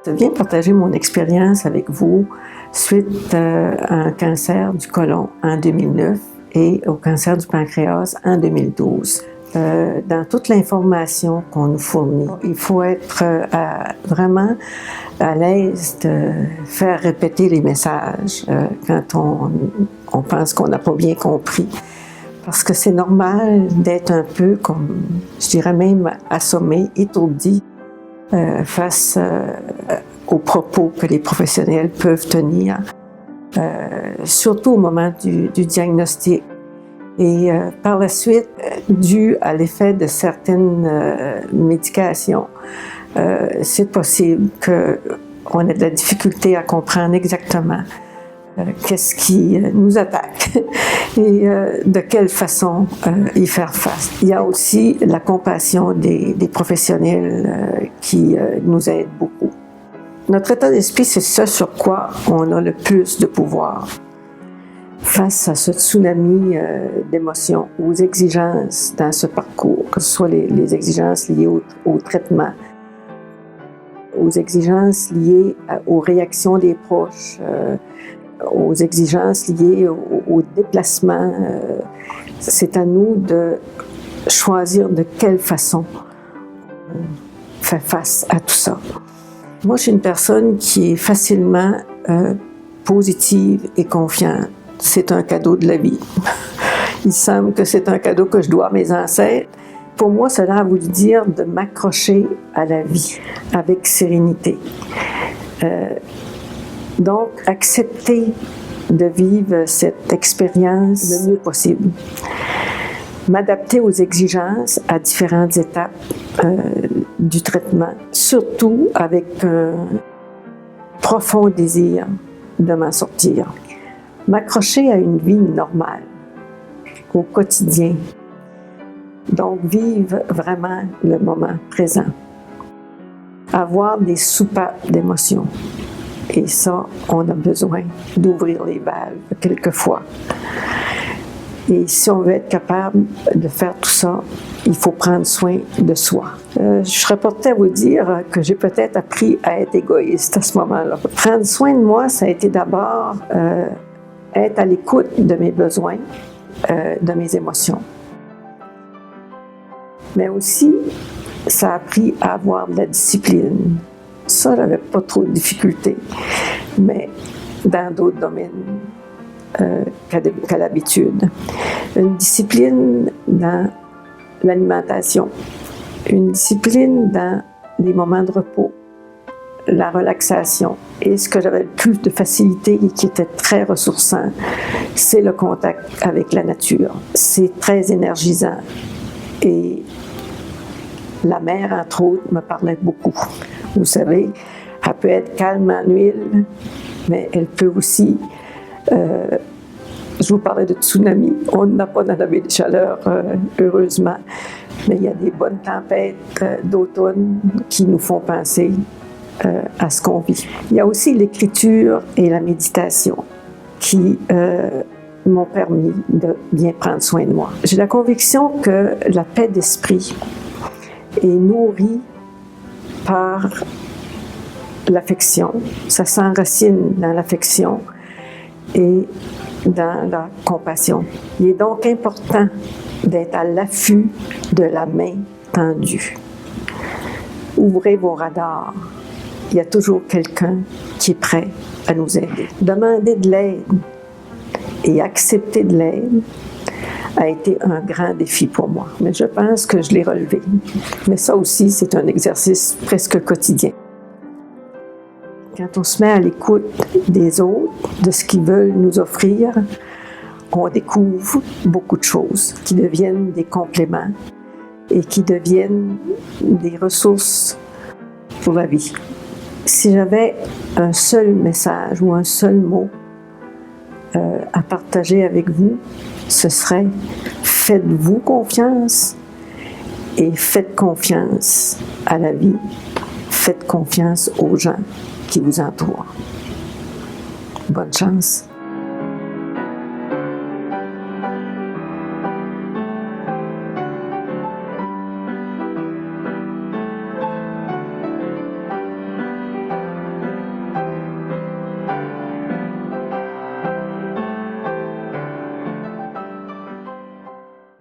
Je viens partager mon expérience avec vous suite à un cancer du côlon en 2009 et au cancer du pancréas en 2012. Dans toute l'information qu'on nous fournit, il faut être vraiment à l'aise de faire répéter les messages quand on pense qu'on n'a pas bien compris. Parce que c'est normal d'être un peu comme, je dirais même assommé, étourdi face aux propos que les professionnels peuvent tenir, surtout au moment du diagnostic. Et par la suite, dû à l'effet de certaines médications, c'est possible qu'on ait de la difficulté à comprendre exactement qu'est-ce qui nous attaque et de quelle façon y faire face. Il y a aussi la compassion des professionnels qui nous aident beaucoup. Notre état d'esprit, c'est ce sur quoi on a le plus de pouvoir. Face à ce tsunami d'émotions, aux exigences dans ce parcours, que ce soit les exigences liées au traitement, aux exigences liées aux réactions des proches, aux exigences liées au déplacement, c'est à nous de choisir de quelle façon on fait face à tout ça. Moi, je suis une personne qui est facilement positive et confiante. C'est un cadeau de la vie. Il semble que c'est un cadeau que je dois à mes ancêtres. Pour moi, cela a voulu dire de m'accrocher à la vie avec sérénité. Donc, accepter de vivre cette expérience le mieux possible. M'adapter aux exigences à différentes étapes du traitement, surtout avec un profond désir de m'en sortir. M'accrocher à une vie normale, au quotidien. Donc, vivre vraiment le moment présent. Avoir des soupapes d'émotions. Et ça, on a besoin d'ouvrir les valves quelquefois. Et si on veut être capable de faire tout ça, il faut prendre soin de soi. Je serais portée à vous dire que j'ai peut-être appris à être égoïste à ce moment-là. Prendre soin de moi, ça a été d'abord être à l'écoute de mes besoins, de mes émotions. Mais aussi, ça a appris à avoir de la discipline. Ça, j'avais pas trop de difficultés, mais dans d'autres domaines qu'à l'habitude. Une discipline dans l'alimentation, une discipline dans les moments de repos, la relaxation. Et ce que j'avais le plus de facilité et qui était très ressourçant, c'est le contact avec la nature. C'est très énergisant. Et la mer, entre autres, me parlait beaucoup. Vous savez, elle peut être calme en huile, mais elle peut aussi... je vous parlais de tsunami. On n'a pas dans la baie de Chaleur, heureusement, mais il y a des bonnes tempêtes d'automne qui nous font penser à ce qu'on vit. Il y a aussi l'écriture et la méditation qui m'ont permis de bien prendre soin de moi. J'ai la conviction que la paix d'esprit est nourrie par l'affection. Ça s'enracine dans l'affection et dans la compassion. Il est donc important d'être à l'affût de la main tendue. Ouvrez vos radars. Il y a toujours quelqu'un qui est prêt à nous aider. Demander de l'aide et accepter de l'aide a été un grand défi pour moi. Mais je pense que je l'ai relevé. Mais ça aussi, c'est un exercice presque quotidien. Quand on se met à l'écoute des autres, de ce qu'ils veulent nous offrir, on découvre beaucoup de choses qui deviennent des compléments et qui deviennent des ressources pour la vie. Si j'avais un seul message ou un seul mot à partager avec vous, ce serait « Faites-vous confiance et faites confiance à la vie, faites confiance aux gens qui vous entourent. » Bonne chance.